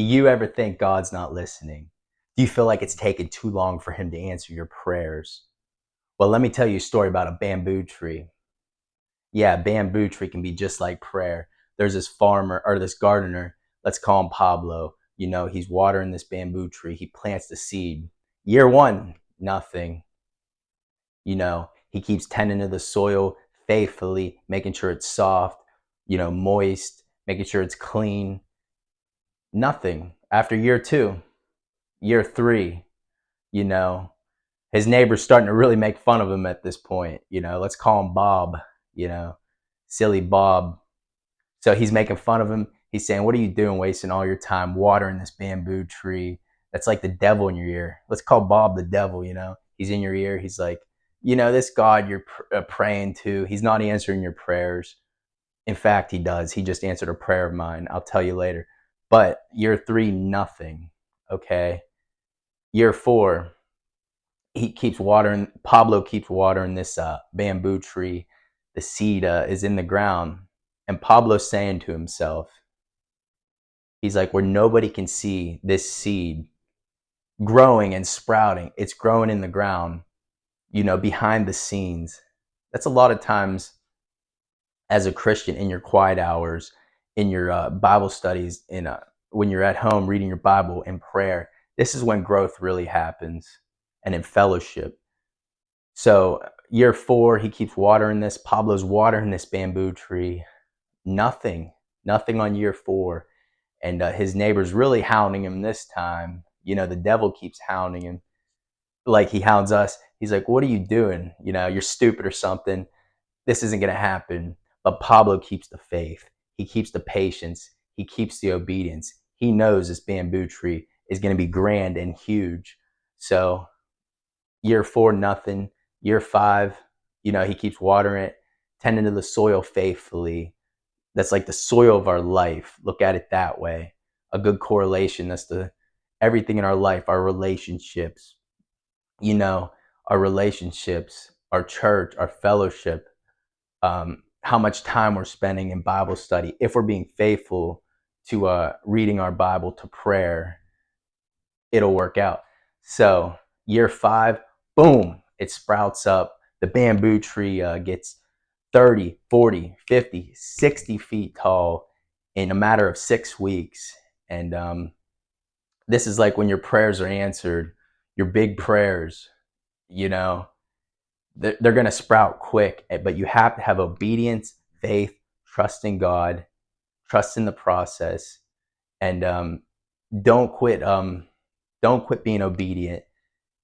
Do you ever think God's not listening? Do you feel like it's taken too long for him to answer your prayers? Well, let me tell you a story about a bamboo tree. Yeah, a bamboo tree can be just like prayer. There's this farmer or this gardener, let's call him Pablo. He's watering this bamboo tree. He plants the seed. Year one, nothing. He keeps tending to the soil faithfully, making sure it's soft, moist, making sure it's clean. Nothing. After year two, year three, you know, his neighbor's starting to really make fun of him at this point. Let's call him Bob, you know, silly Bob. So he's making fun of him. He's saying, "What are you doing wasting all your time watering this bamboo tree? That's like the devil in your ear." Let's call Bob the devil. He's in your ear. He's like, this God you're praying to, he's not answering your prayers. In fact, he does. He just answered a prayer of mine. I'll tell you later. But year three, nothing. Okay. Year four, Pablo keeps watering this bamboo tree. The seed is in the ground. And Pablo's saying to himself, he's like, where nobody can see this seed growing and sprouting, it's growing in the ground, behind the scenes. That's a lot of times as a Christian in your quiet hours, in your Bible studies, when you're at home reading your Bible in prayer. This is when growth really happens, and in fellowship. So year four, he keeps watering this. Pablo's watering this bamboo tree. Nothing, nothing on year four. And his neighbor's really hounding him this time. The devil keeps hounding him like he hounds us. He's like, what are you doing? You're stupid or something. This isn't going to happen. But Pablo keeps the faith. He keeps the patience. He keeps the obedience. He knows this bamboo tree is going to be grand and huge. So year four, nothing. Year five, he keeps watering it, tending to the soil faithfully. That's like the soil of our life. Look at it that way. A good correlation. That's everything in our life, our relationships, our relationships, our church, our fellowship, how much time we're spending in Bible study. If we're being faithful to reading our Bible, to prayer, it'll work out. So year five, boom, it sprouts up. The bamboo tree gets 30, 40, 50, 60 feet tall in a matter of 6 weeks. And this is like when your prayers are answered, your big prayers, they're going to sprout quick, but you have to have obedience, faith, trust in God, trust in the process, and don't quit. Don't quit being obedient,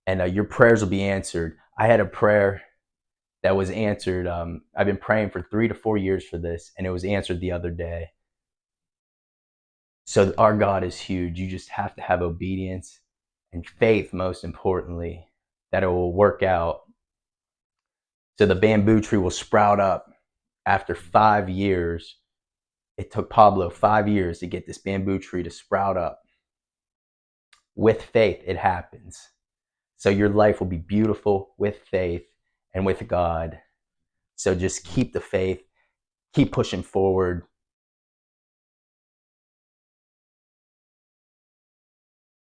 and your prayers will be answered. I had a prayer that was answered. I've been praying for 3 to 4 years for this, and it was answered the other day. So our God is huge. You just have to have obedience and faith, most importantly, that it will work out. So the bamboo tree will sprout up after 5 years. It took Pablo 5 years to get this bamboo tree to sprout up. With faith, it happens. So your life will be beautiful with faith and with God. So just keep the faith, keep pushing forward,